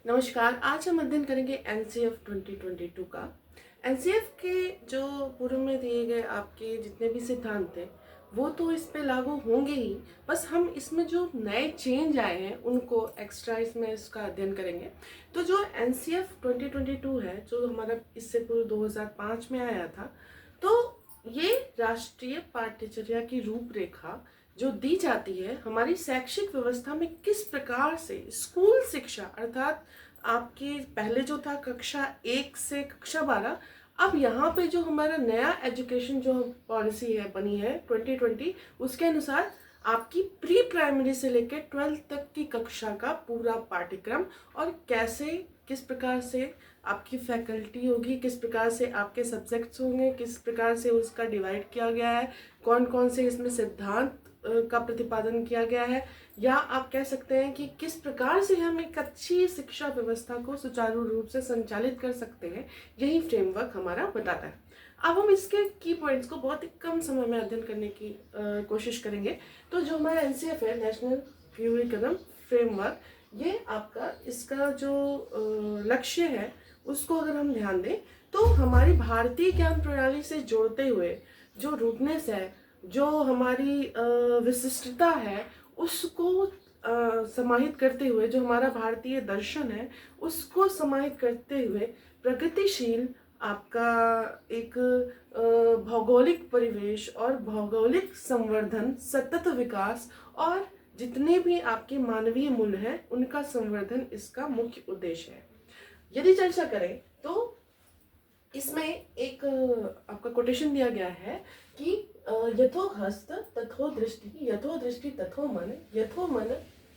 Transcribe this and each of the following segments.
नमस्कार। आज हम अध्ययन करेंगे एनसीएफ 2022 का। एनसीएफ के जो पूर्व में दिए गए आपके जितने भी सिद्धांत थे वो तो इस पे लागू होंगे ही, बस हम इसमें जो नए चेंज आए हैं उनको एक्स्ट्रा इसमें इसका अध्ययन करेंगे। तो जो एनसीएफ 2022 है, जो हमारा इससे पूर्व 2005 में आया था, तो ये राष्ट्रीय पाठ्यचर्या की रूपरेखा जो दी जाती है हमारी शैक्षिक व्यवस्था में, किस प्रकार से स्कूल शिक्षा अर्थात आपके पहले जो था कक्षा 1 से कक्षा 12, अब यहाँ पे जो हमारा नया एजुकेशन जो पॉलिसी है बनी है 2020, उसके अनुसार आपकी प्री प्राइमरी से लेकर 12th तक की कक्षा का पूरा पाठ्यक्रम और कैसे किस प्रकार से आपकी फैकल्टी होगी, किस प्रकार से आपके सब्जेक्ट्स होंगे, किस प्रकार से उसका डिवाइड किया गया है, कौन कौन से इसमें सिद्धांत का प्रतिपादन किया गया है, या आप कह सकते हैं कि किस प्रकार से हम एक अच्छी शिक्षा व्यवस्था को सुचारू रूप से संचालित कर सकते हैं, यही फ्रेमवर्क हमारा बताता है। अब हम इसके की पॉइंट्स को बहुत ही कम समय में अध्ययन करने की कोशिश करेंगे। तो जो हमारा एनसीएफ है, नेशनल करिकुलम फ्रेमवर्क, ये आपका इसका जो लक्ष्य है उसको अगर हम ध्यान दें तो हमारी भारतीय ज्ञान प्रणाली से जोड़ते हुए जो रूटनेस है, जो हमारी विशिष्टता है, उसको समाहित करते हुए, जो हमारा भारतीय दर्शन है उसको समाहित करते हुए प्रगतिशील आपका एक भौगोलिक परिवेश और भौगोलिक संवर्धन, सतत विकास और जितने भी आपके मानवीय मूल्य हैं उनका संवर्धन इसका मुख्य उद्देश्य है। यदि चर्चा करें तो इसमें एक आपका कोटेशन दिया गया है कि यथो हस्त तथो दृष्टि, यथो दृष्टि तथो मन, यथो मन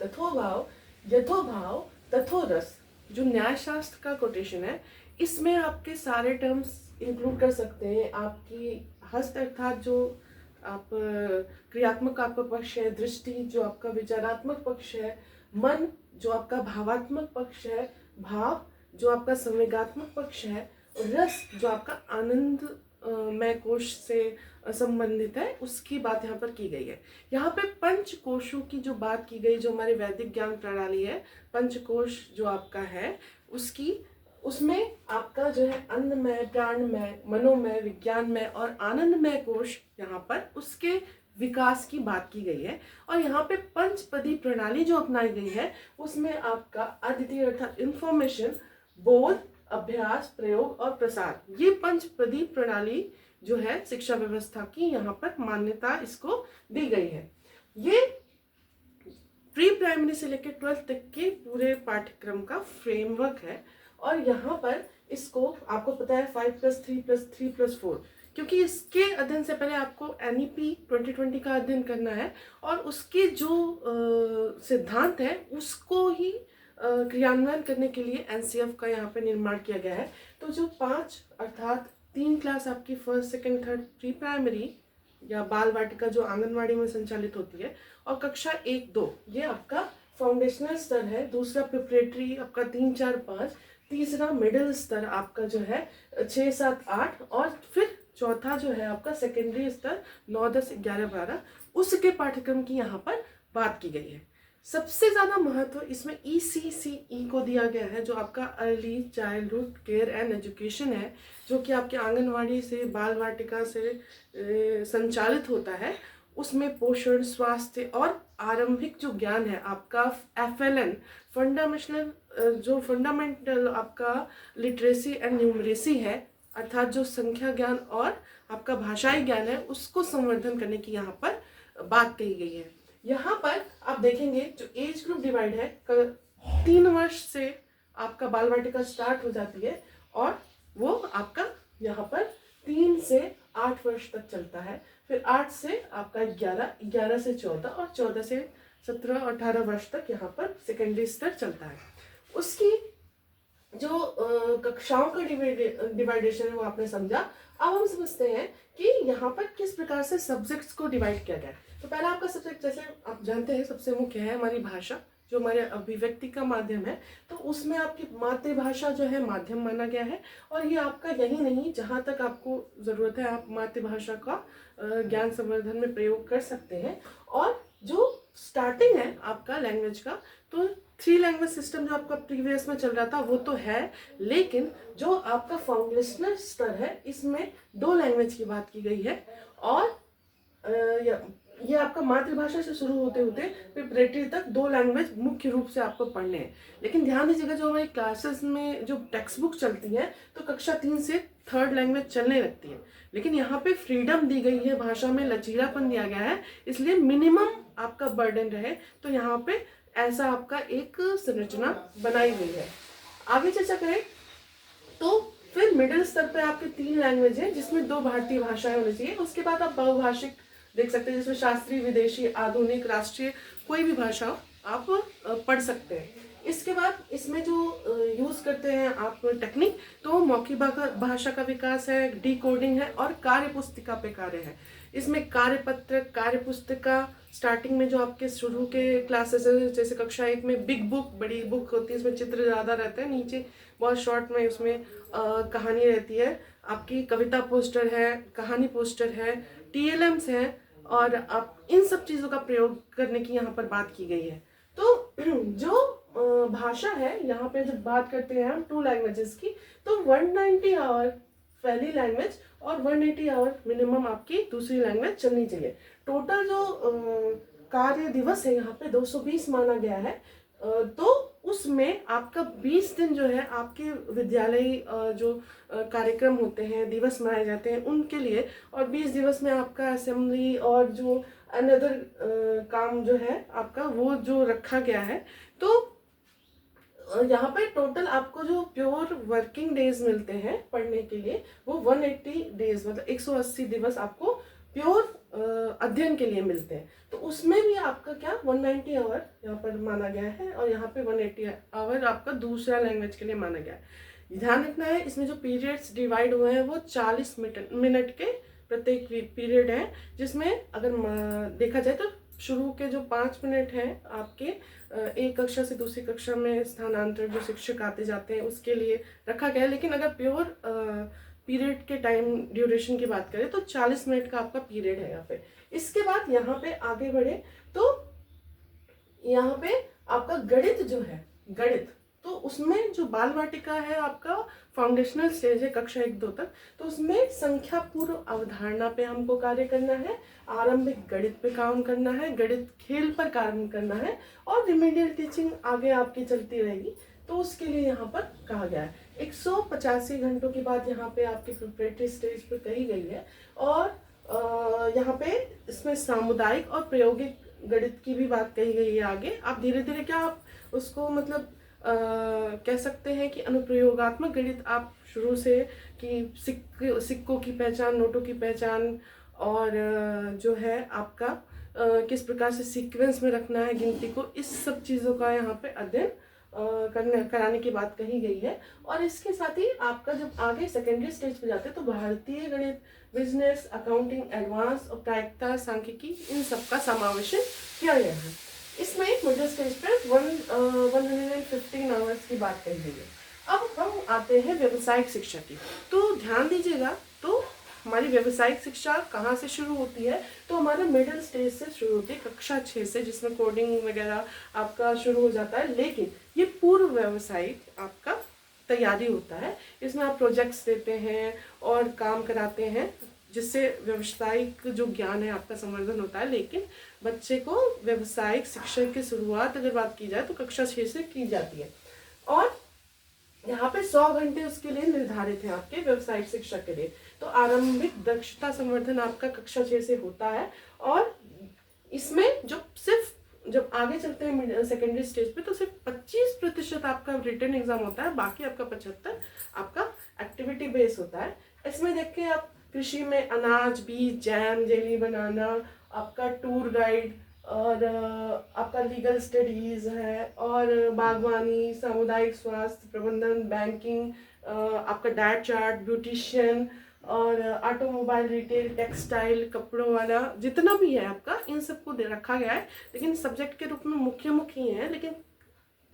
तथो भाव, यथो भाव तथो रस। जो न्याय शास्त्र का कोटेशन है, इसमें आपके सारे टर्म्स इंक्लूड कर सकते हैं। आपकी हस्त अर्थात जो आप क्रियात्मक आपका पक्ष है, दृष्टि जो आपका विचारात्मक पक्ष है, मन जो आपका भावात्मक पक्ष है, भाव जो आपका संवेगात्मक पक्ष है, रस जो आपका आनंद मय कोश से संबंधित है, उसकी बात यहाँ पर की गई है। यहाँ पे पंच कोशों की जो बात की गई, जो हमारी वैदिक ज्ञान प्रणाली है, पंचकोश जो आपका है उसकी, उसमें आपका जो है अन्नमय, प्राणमय, मनोमय, विज्ञानमय और आनंदमय कोश, यहाँ पर उसके विकास की बात की गई है। और यहाँ पे पंचपदी प्रणाली जो अपनाई गई है उसमें आपका अद्वितीय अर्थात इंफॉर्मेशन, बोध, अभ्यास, प्रयोग और प्रसार, ये पंचपदी प्रणाली जो है शिक्षा व्यवस्था की यहाँ पर मान्यता इसको दी गई है। ये प्री प्राइमरी से लेकर 12th तक के पूरे पाठ्यक्रम का फ्रेमवर्क है। और यहाँ पर इसको आपको पता है 5+3+3+4, क्योंकि इसके अध्ययन से पहले आपको एनईपी 2020 का अध्ययन करना है और उसके जो सिद्धांत है उसको ही क्रियान्वयन करने के लिए एनसीएफ का यहाँ पे निर्माण किया गया है। तो जो 5 अर्थात 3 क्लास आपकी first, second, third pre primary या बाल वाटिका जो आंगनवाड़ी में संचालित होती है, और कक्षा 1-2 ये आपका फाउंडेशनल स्तर है, दूसरा प्रिपरेटरी आपका 3, 4, 5, तीसरा मिडिल स्तर आपका जो है 6, 7, 8, और फिर चौथा जो है आपका सेकेंडरी स्तर 9, 10, 11, 12, उसके पाठ्यक्रम की यहाँ पर बात की गई है। सबसे ज्यादा महत्व इसमें ECCE को दिया गया है, जो आपका early childhood care and education है, जो कि आपके आंगनवाड़ी से, बाल वाटिका से संचालित होता है। उसमें पोषण, स्वास्थ्य और आरंभिक जो ज्ञान है आपका FLN, फंडामेंटल आपका लिटरेसी एंड न्यूमरेसी है, अर्थात जो संख्या ज्ञान और आपका भाषाई ज्ञान है, उसको संवर्धन करने की यहाँ पर बात कही गई है। यहाँ पर आप देखेंगे जो एज ग्रुप डिवाइड है, 3 वर्ष से आपका बाल वाटिका स्टार्ट हो जाती है और वो आपका यहाँ पर 3 से 8 वर्ष तक चलता है, फिर 8 से आपका 11, 11 से 14 और 14 से 17 और 18 वर्ष तक यहाँ पर सेकेंडरी स्तर चलता है। उसकी जो कक्षाओं का डिवाइडेशन है वो आपने समझा। अब हम समझते हैं कि यहाँ पर किस प्रकार से सब्जेक्ट्स को डिवाइड किया गया है। तो पहला आपका सब्जेक्ट, जैसे आप जानते हैं, सबसे मुख्य है हमारी भाषा, जो हमारे अभिव्यक्ति का माध्यम है। तो उसमें आपकी मातृभाषा जो है माध्यम माना गया है, और ये आपका यही नहीं, जहाँ तक आपको ज़रूरत है आप मातृभाषा का ज्ञान संवर्धन में प्रयोग कर सकते हैं। और जो स्टार्टिंग है आपका लैंग्वेज का, तो 3 लैंग्वेज सिस्टम जो आपका प्रीवियस में चल रहा था वो तो है, लेकिन जो आपका फाउंडेशनल स्तर है इसमें 2 लैंग्वेज की बात की गई है। और ये आपका मातृभाषा से शुरू होते होते प्रिपरेटरी तक 2 लैंग्वेज मुख्य रूप से आपको पढ़ने हैं। लेकिन ध्यान दीजिएगा, जो हमारी क्लासेस में जो टेक्स्ट बुक चलती है तो कक्षा 3 से 3rd लैंग्वेज चलने लगती है, लेकिन यहाँ पे फ्रीडम दी गई है, भाषा में लचीलापन दिया गया है, इसलिए मिनिमम आपका बर्डन रहे, तो यहाँ पे ऐसा आपका एक संरचना बनाई गई है। आगे चर्चा करें तो फिर मिडिल स्तर पे आपके 3 लैंग्वेज हैं, जिसमें 2 भारतीय भाषाएं होनी चाहिए। उसके बाद आप बहुभाषिक देख सकते हैं, जिसमें शास्त्रीय, विदेशी, आधुनिक, राष्ट्रीय, कोई भी भाषा आप पढ़ सकते हैं। इसके बाद इसमें जो यूज करते हैं आप टेक्निक, तो मौखिक भाषा का विकास है, डिकोडिंग है और कार्य पुस्तिका पे कार्य है। इसमें कार्यपत्र, कार्य पुस्तिका, स्टार्टिंग में जो आपके शुरू के क्लासेस है, जैसे कक्षा 1 में बिग बुक, बड़ी बुक होती है, इसमें चित्र ज़्यादा रहते हैं, नीचे बहुत शॉर्ट में उसमें कहानी रहती है। आपकी कविता पोस्टर है, कहानी पोस्टर है, TLMs है, और आप इन सब चीज़ों का प्रयोग करने की यहाँ पर बात की गई है। तो जो भाषा है, यहाँ पे जब बात करते हैं हम 2 लैंग्वेजेस की, तो 190 आवर पहली लैंग्वेज और 180 आवर मिनिमम आपकी दूसरी लैंग्वेज चलनी चाहिए। टोटल जो कार्य दिवस है यहाँ पे 220 माना गया है, तो उसमें आपका 20 दिन जो है आपके विद्यालय जो कार्यक्रम होते हैं, दिवस मनाए जाते हैं उनके लिए, और 20 दिवस में आपका असेंबली और जो अनदर काम जो है आपका वो जो रखा गया है। तो यहाँ पे टोटल आपको जो प्योर वर्किंग डेज मिलते हैं पढ़ने के लिए, वो 180 डेज, मतलब 180 दिवस आपको प्योर अध्ययन के लिए मिलते हैं। तो उसमें भी आपका क्या 190 आवर यहाँ पर माना गया है, और यहाँ पे 180 आवर आपका दूसरा लैंग्वेज के लिए माना गया है। ध्यान रखना है, इसमें जो पीरियड्स डिवाइड हुए हैं वो 40 मिनट के प्रत्येक पीरियड है, जिसमें अगर देखा जाए तो शुरू के जो 5 मिनट हैं आपके एक कक्षा से दूसरी कक्षा में स्थानांतरण, जो शिक्षक आते जाते हैं उसके लिए रखा गया है। लेकिन अगर प्योर पीरियड के टाइम ड्यूरेशन की बात करें तो 40 मिनट का आपका पीरियड है यहाँ पे। इसके बाद यहाँ पे आगे बढ़े तो यहाँ पे आपका गणित जो है, गणित, तो उसमें जो बाल वाटिका है आपका फाउंडेशनल स्टेज है कक्षा 1-2 तक, तो उसमें संख्या पूर्व अवधारणा पे हमको कार्य करना है, आरंभिक गणित पे काम करना है, गणित खेल पर काम करना है, और रिमेडियल टीचिंग आगे आपकी चलती रहेगी। तो उसके लिए यहाँ पर कहा गया है 185 घंटों की बात यहाँ पे आपकी प्रिपरेटरी स्टेज पे कही गई है। और यहाँ पे इसमें सामुदायिक और प्रायोगिक गणित की भी बात कही गई है। आगे आप धीरे धीरे क्या आप उसको मतलब कह सकते हैं कि अनुप्रयोगात्मक गणित आप शुरू से कि सिक्कों की पहचान, नोटों की पहचान, और जो है आपका किस प्रकार से सीक्वेंस में रखना है गिनती को, इस सब चीज़ों का यहाँ पे अध्ययन कराने की बात कही गई है। और इसके साथ ही आपका जब आगे सेकेंडरी स्टेज पे जाते हैं तो भारतीय गणित, बिजनेस, अकाउंटिंग, एडवांस और प्रायिकता, सांख्यिकी, इन सब का समावेशन किया गया है। इसमें मिडिल स्टेज पे 115 आवर्स की बात कही गई है। अब हम आते हैं व्यावसायिक शिक्षा की। तो ध्यान दीजिएगा, तो हमारी व्यावसायिक शिक्षा कहाँ से शुरू होती है, तो हमारा मिडिल स्टेज से शुरू होती है, कक्षा 6 से, जिसमें कोडिंग वगैरह आपका शुरू हो जाता है। लेकिन ये पूर्व व्यावसायिक आपका तैयारी होता है, इसमें आप प्रोजेक्ट्स देते हैं और काम कराते हैं, जिससे व्यावसायिक जो ज्ञान है आपका संवर्धन होता है। लेकिन बच्चे को व्यावसायिक शिक्षा की शुरुआत अगर बात की जाए तो कक्षा 6 से की जाती है, और यहाँ पे 100 घंटे उसके लिए निर्धारित है आपके व्यावसायिक शिक्षा के लिए। तो आरंभिक दक्षता संवर्धन आपका कक्षा 6 से होता है, और इसमें जो सिर्फ जब आगे चलते हैं सेकेंडरी स्टेज पे तो सिर्फ 25% आपका रिटन एग्जाम होता है, बाकी आपका 75 आपका एक्टिविटी बेस होता है। इसमें देख के आप कृषि में अनाज, बीज, जैम, जेली बनाना, आपका टूर गाइड, और आपका लीगल स्टडीज़ है, और बागवानी, सामुदायिक स्वास्थ्य प्रबंधन, बैंकिंग, आपका डाइट चार्ट, ब्यूटिशियन, और ऑटोमोबाइल, रिटेल, टेक्सटाइल, कपड़ों वाला, जितना भी है आपका, इन सबको दे रखा गया है। लेकिन सब्जेक्ट के रूप में मुख्य ही हैं, लेकिन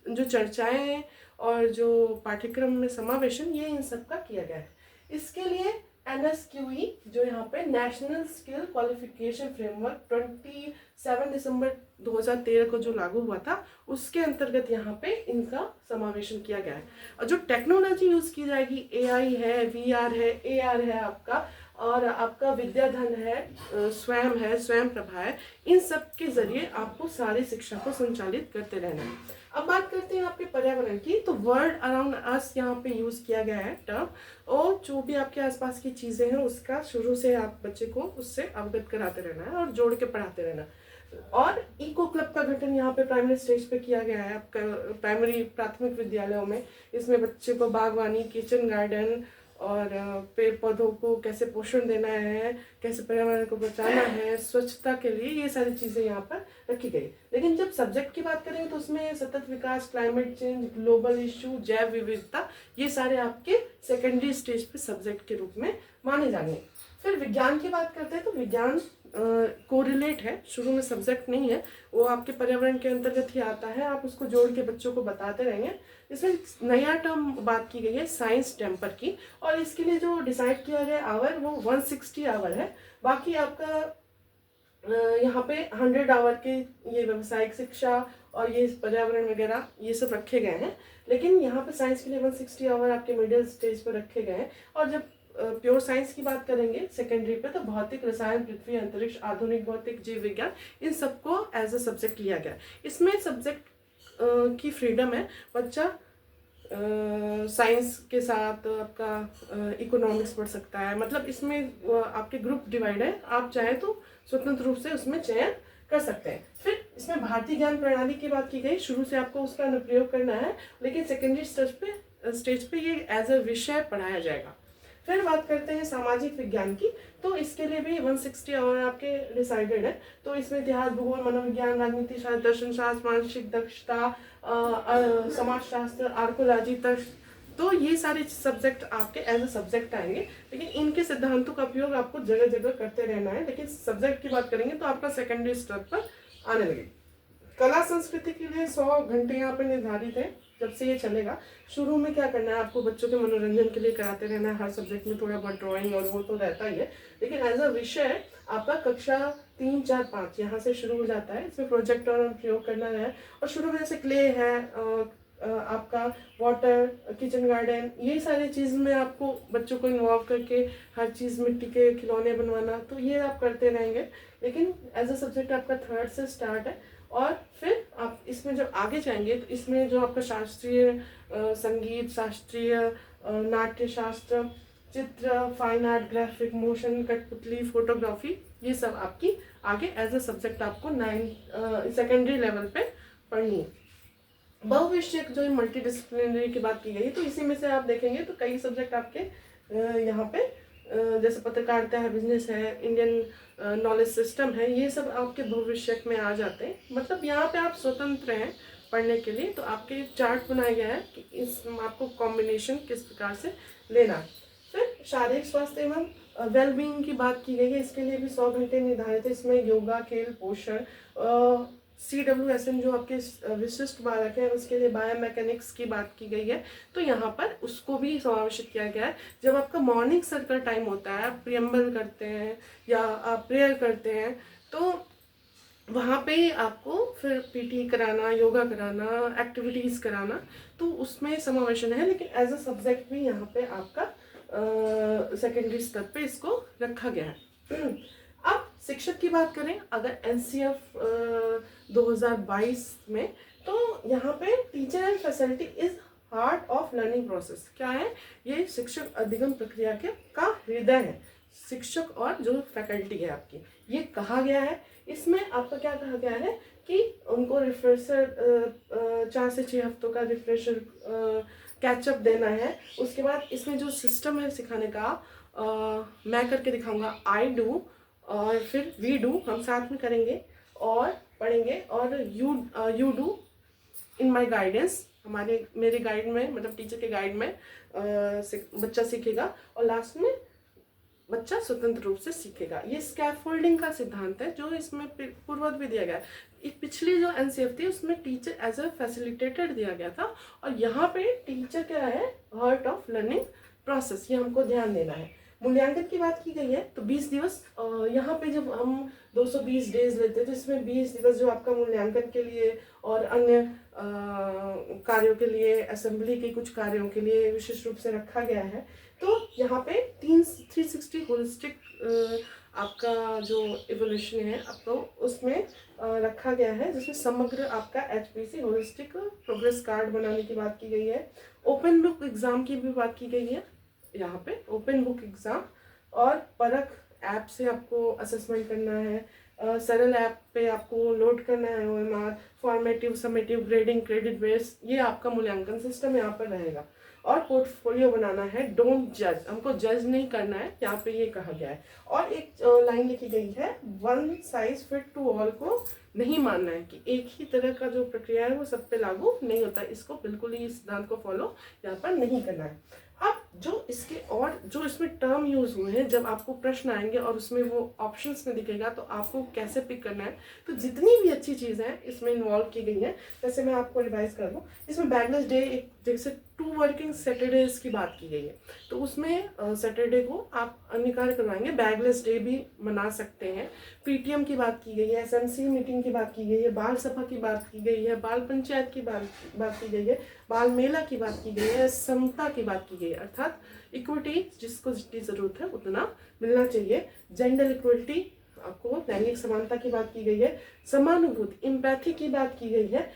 जो चर्चाएं और जो पाठ्यक्रम में समावेशन, ये इन सब का किया गया है। इसके लिए NSQE जो यहाँ पे नेशनल स्किल क्वालिफिकेशन फ्रेमवर्क 27 दिसंबर 2013 को जो लागू हुआ था, उसके अंतर्गत यहाँ पे इनका समावेशन किया गया है। और जो टेक्नोलॉजी यूज की जाएगी, AI है, VR है, AR है आपका, और आपका विद्याधन है, स्वयं प्रभा है, इन सब के जरिए आपको सारी शिक्षा को संचालित करते रहना है। अब बात करते हैं आपके पर्यावरण की, तो वर्ल्ड अराउंड अस यहाँ पे यूज किया गया है टर्म, और जो भी आपके आसपास की चीजें हैं उसका शुरू से आप बच्चे को उससे अवगत कराते रहना है और जोड़ के पढ़ाते रहना है। और इको क्लब का गठन यहाँ पे प्राइमरी स्टेज पे किया गया है आपका प्राइमरी प्राथमिक विद्यालयों में। इसमें बच्चे को बागवानी, किचन गार्डन और पेड़ पौधों को कैसे पोषण देना है, कैसे पर्यावरण को बचाना है, स्वच्छता के लिए, ये सारी चीज़ें यहाँ पर रखी गई। लेकिन जब सब्जेक्ट की बात करेंगे तो उसमें सतत विकास, क्लाइमेट चेंज, ग्लोबल इशू, जैव विविधता, ये सारे आपके सेकेंडरी स्टेज पे सब्जेक्ट के रूप में माने जाएंगे। फिर विज्ञान की बात करते हैं तो विज्ञान कोरिलेट है, शुरू में सब्जेक्ट नहीं है, वो आपके पर्यावरण के अंतर्गत ही आता है, आप उसको जोड़ के बच्चों को बताते रहेंगे। इसमें नया टर्म बात की गई है साइंस टेम्पर की, और इसके लिए जो डिसाइड किया गया आवर वो 160 आवर है। बाकी आपका यहाँ पे 100 आवर के ये व्यावसायिक शिक्षा और ये पर्यावरण वगैरह ये सब रखे गए हैं, लेकिन यहाँ पे साइंस के लिए 160 आवर आपके मिडिल स्टेज पर रखे गए हैं। और जब प्योर साइंस की बात करेंगे सेकेंडरी पे, तो भौतिक, रसायन, पृथ्वी, अंतरिक्ष, आधुनिक भौतिक, जीव विज्ञान, इन सबको एज अ सब्जेक्ट लिया गया। इसमें सब्जेक्ट की फ्रीडम है, बच्चा साइंस के साथ आपका इकोनॉमिक्स पढ़ सकता है, मतलब इसमें आपके ग्रुप डिवाइड है, आप चाहें तो स्वतंत्र रूप से उसमें चयन कर सकते हैं। फिर इसमें भारतीय ज्ञान प्रणाली की बात की गई, शुरू से आपको उसका अनुप्रयोग करना है, लेकिन सेकेंडरी स्टेज पे ये एज अ विषय पढ़ाया जाएगा। फिर बात करते हैं सामाजिक विज्ञान की, तो इसके लिए भी 160 आवर आपके डिसाइडेड है। तो इसमें इतिहास, भूगोल, मनोविज्ञान, राजनीति शास्त्र, दर्शन शास्त्र, मानसिक दक्षता, समाजशास्त्र, आर्कोलॉजी तक, तो ये सारे सब्जेक्ट आपके एज अ सब्जेक्ट आएंगे, लेकिन इनके सिद्धांतों का उपयोग आपको जगह जगह करते रहना है। लेकिन सब्जेक्ट की बात करेंगे तो आपका सेकेंडरी स्तर पर आने लगे। कला संस्कृति के लिए 100 घंटे यहाँ पे निर्धारित है, जब से ये चलेगा। शुरू में क्या करना है, आपको बच्चों के मनोरंजन के लिए कराते रहना है, हर सब्जेक्ट में थोड़ा बहुत ड्राइंग और वो तो रहता ही है, लेकिन एज अ विषय आपका कक्षा 3, 4, 5 यहाँ से शुरू हो जाता है। इसमें प्रोजेक्ट और प्रयोग करना है, और शुरू में जैसे क्ले है, आपका वाटर, किचन गार्डन, ये सारी चीज़ में आपको बच्चों को इन्वॉल्व करके हर चीज़, मिट्टी के खिलौने बनवाना, तो ये आप करते रहेंगे। लेकिन एज अ सब्जेक्ट आपका 3rd से स्टार्ट है। और फिर आप इसमें जब आगे जाएंगे तो इसमें जो आपका शास्त्रीय संगीत, शास्त्रीय नाट्य शास्त्र, चित्र, फाइन आर्ट, ग्राफिक, मोशन, कठपुतली, फोटोग्राफी, ये सब आपकी आगे एज अ सब्जेक्ट आपको 9 सेकेंडरी लेवल पे पढ़नी है। बहुविषयक जो मल्टी डिसिप्लिनरी की बात की गई, तो इसी में से आप देखेंगे तो कई सब्जेक्ट आपके यहाँ पे जैसे पत्रकारिता है, बिजनेस है, इंडियन नॉलेज सिस्टम है, ये सब आपके भविष्य में आ जाते हैं। मतलब यहाँ पे आप स्वतंत्र हैं पढ़ने के लिए। तो आपके चार्ट बनाया गया है कि इस आपको कॉम्बिनेशन किस प्रकार से लेना है। फिर शारीरिक स्वास्थ्य एवं वेलबींग की बात की गई है, इसके लिए भी 100 घंटे निर्धारित है। इसमें योगा, खेल, पोषण, CWSM जो आपके विशिष्ट बालक है उसके लिए बायोमैकेनिक्स की बात की गई है, तो यहाँ पर उसको भी समावेशित किया गया है। जब आपका मॉर्निंग सर्कल टाइम होता है, आप प्रियम्बल करते हैं या आप प्रेयर करते हैं, तो वहाँ पे आपको फिर PT कराना, योगा कराना, एक्टिविटीज़ कराना, तो उसमें समावेशन है। लेकिन एज अ सब्जेक्ट भी यहाँ पे आपका सेकेंडरी स्तर पे इसको रखा गया है। अब शिक्षक की बात करें अगर NCF 2022 में, तो यहाँ पे teacher and facility is heart of learning process. क्या है ये? शिक्षक अधिगम प्रक्रिया का हृदय है। शिक्षक और जो फैकल्टी है आपकी, ये कहा गया है। इसमें आपका क्या कहा गया है कि उनको रिफ्रेशर 4 से 6 हफ्तों का रिफ्रेशर कैचअप देना है। उसके बाद इसमें जो सिस्टम है सिखाने का, मैं करके दिखाऊंगा, आई डू, और फिर वी डू, हम साथ में करेंगे और पढ़ेंगे, और you do in my guidance, मेरे गाइड में, मतलब टीचर के गाइड में बच्चा सीखेगा, और लास्ट में बच्चा स्वतंत्र रूप से सीखेगा। ये स्कैफोल्डिंग का सिद्धांत है जो इसमें पूर्ववत भी दिया गया है। पिछली जो NCF थी उसमें टीचर एज अ फैसिलिटेटर दिया गया था, और यहाँ पे टीचर क्या है? हार्ट ऑफ लर्निंग प्रोसेस, ये हमको ध्यान देना है। मूल्यांकन की बात की गई है तो 20 दिवस, यहाँ पे जब हम 220 डेज लेते हैं तो इसमें 20 दिवस जो आपका मूल्यांकन के लिए और अन्य कार्यों के लिए, असेंबली के कुछ कार्यों के लिए विशेष रूप से रखा गया है। तो यहाँ पे 360 होलिस्टिक आपका जो इवोल्यूशन है आपको उसमें रखा गया है, जिसमें समग्र आपका HPC होलिस्टिक प्रोग्रेस कार्ड बनाने की बात की गई है। ओपन बुक एग्जाम की भी बात की गई है यहाँ पे, ओपन बुक एग्जाम और परख ऐप से आपको असेसमेंट करना है, सरल ऐप पे आपको लोड करना है OMR, formative, summative, grading, credit base, ये आपका मूल्यांकन सिस्टम यहाँ पर रहेगा। और पोर्टफोलियो बनाना है, डोंट जज, हमको जज नहीं करना है, यहाँ पे ये कहा गया है। और एक लाइन लिखी गई है, one size fit to all को नहीं मानना है कि एक ही तरह का जो प्रक्रिया है वो सब पे लागू नहीं होता है, इसको बिल्कुल ही इस सिद्धांत को फॉलो यहाँ पर नहीं करना है। अब जो इसके और जो इसमें टर्म यूज हुए हैं, जब आपको प्रश्न आएंगे और उसमें वो ऑप्शंस में दिखेगा तो आपको कैसे पिक करना है, तो जितनी भी अच्छी चीज़ें हैं इसमें इन्वॉल्व की गई हैं, जैसे मैं आपको रिवाइज कर दूँ, इसमें बैगलेस डे, एक जैसे 2 वर्किंग सैटरडेज की बात की गई है, तो उसमें सैटरडे को आप अन्य कार्य करवाएंगे, बैगलेस डे भी मना सकते हैं। PTM की बात की गई है, SMC मीटिंग की बात की गई है, बाल सभा की बात की गई है, बाल पंचायत की बात की गई है, बाल मेला की बात की गई है, समता की बात की गई है, अर्थात इक्विटी जिसको जितनी जरूरत है उतना मिलना चाहिए, जेंडर इक्वलिटी, आपको लैंगिक समानता की बात की गई है, समानुभूति, इम्पैथी की बात की गई है,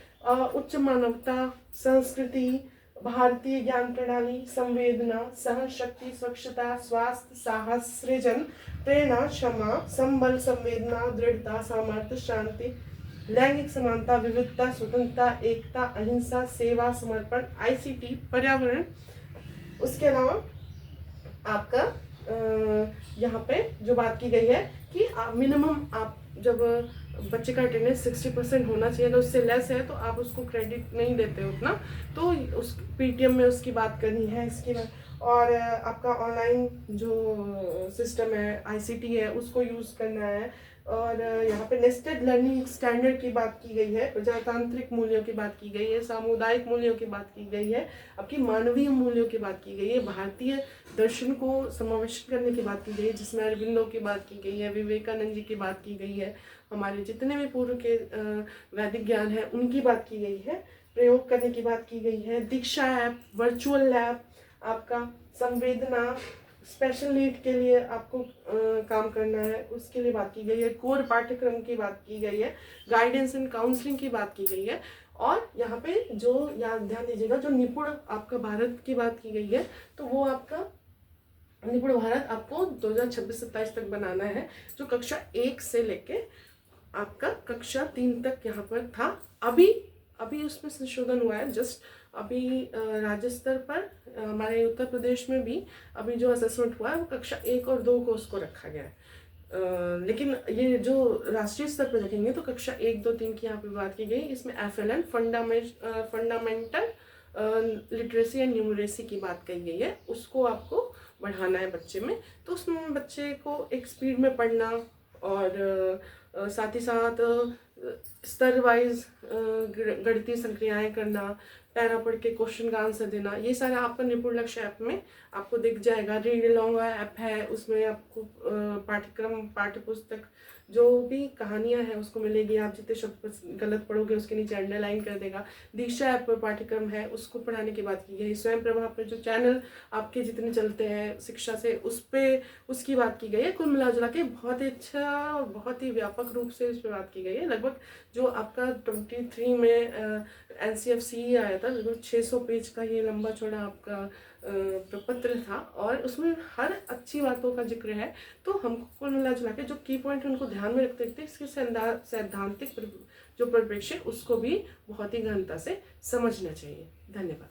उच्च मानवता, संस्कृति, भारतीय ज्ञान प्रणाली, संवेदना, सहनशक्ति, स्वच्छता, स्वास्थ्य, साहस, सृजन, प्रेरणा, क्षमा, संबल, संवेदना, दृढ़ता, सामर्थ्य, शांति, लैंगिक समानता, विविधता, स्वतंत्रता, एकता, अहिंसा, सेवा, समर्पण, ICT, पर्यावरण। उसके अलावा आपका यहाँ पे जो बात की गई है कि मिनिमम आप जब बच्चे का अटेंडेंस 60% होना चाहिए, तो उससे लेस है तो आप उसको क्रेडिट नहीं देते उतना, तो उस PTM में उसकी बात करनी है। इसकी बात, और आपका ऑनलाइन जो सिस्टम है ICT है उसको यूज़ करना है। और यहाँ पे नेस्टेड लर्निंग स्टैंडर्ड की बात की गई है, प्रजातांत्रिक मूल्यों की बात की गई है, सामुदायिक मूल्यों की बात की गई है, आपकी मानवीय मूल्यों की बात की गई है, भारतीय दर्शन को समावेशित करने की बात की गई है, जिसमें अरविंदो की बात की गई है, विवेकानंद जी की बात की गई है, हमारे जितने भी पूर्व के वैदिक ज्ञान है उनकी बात की गई है, प्रयोग करने की बात की गई है, दीक्षा ऐप, वर्चुअल लैब, आपका संवेदना, स्पेशल नीड के लिए आपको काम करना है उसके लिए बात की गई है, कोर पाठ्यक्रम की बात की गई है, गाइडेंस एंड काउंसलिंग की बात की गई है। और यहाँ पे जो ध्यान दीजिएगा, जो निपुण आपका भारत की बात की गई है, तो वो आपका निपुण भारत आपको 2026-27 तक बनाना है, जो कक्षा 1 से लेके आपका कक्षा 3 तक यहाँ पर था। अभी उसमें संशोधन हुआ है, जस्ट अभी राज्य स्तर पर हमारे उत्तर प्रदेश में भी अभी जो असेसमेंट हुआ है वो कक्षा 1 और 2 को उसको रखा गया है। लेकिन ये जो राष्ट्रीय स्तर पर देखेंगे तो कक्षा 1, 2, 3 की यहाँ पे बात की गई, इसमें FLN fundamental literacy and numeracy की बात कही गई है, उसको आपको बढ़ाना है बच्चे में। तो उसमें बच्चे को एक स्पीड में पढ़ना और साथ ही साथ स्तर वाइज गणितीय संक्रियाएं करना, पैरा पढ़ के क्वेश्चन का आंसर देना, ये सारा आपका निपुण लक्ष्य ऐप में आपको दिख जाएगा। रीड अलॉन्ग ऐप है, उसमें आपको पाठ्यक्रम, पाठ्यपुस्तक, जो भी कहानियां हैं उसको मिलेगी, आप जितने शब्द गलत पढ़ोगे उसके नीचे अंडरलाइन कर देगा। दीक्षा ऐप पर पाठ्यक्रम है, उसको पढ़ाने की बात की गई। स्वयं प्रभा पे जो चैनल आपके जितने चलते हैं शिक्षा से, उस पर उसकी बात की गई है। कुल मिला जुला के बहुत ही अच्छा, बहुत ही व्यापक रूप से इस पर बात की गई है। लगभग जो आपका 23 में NCFC आया था, लगभग 600 पेज का ये लंबा चौड़ा आपका प्रपत्र था, और उसमें हर अच्छी बातों का जिक्र है। तो हमको कुल मिला जुला के जो की पॉइंट उनको ध्यान में रखते रखते इसके सैद्धांतिक जो परिप्रेक्ष्य उसको भी बहुत ही गहनता से समझना चाहिए। धन्यवाद।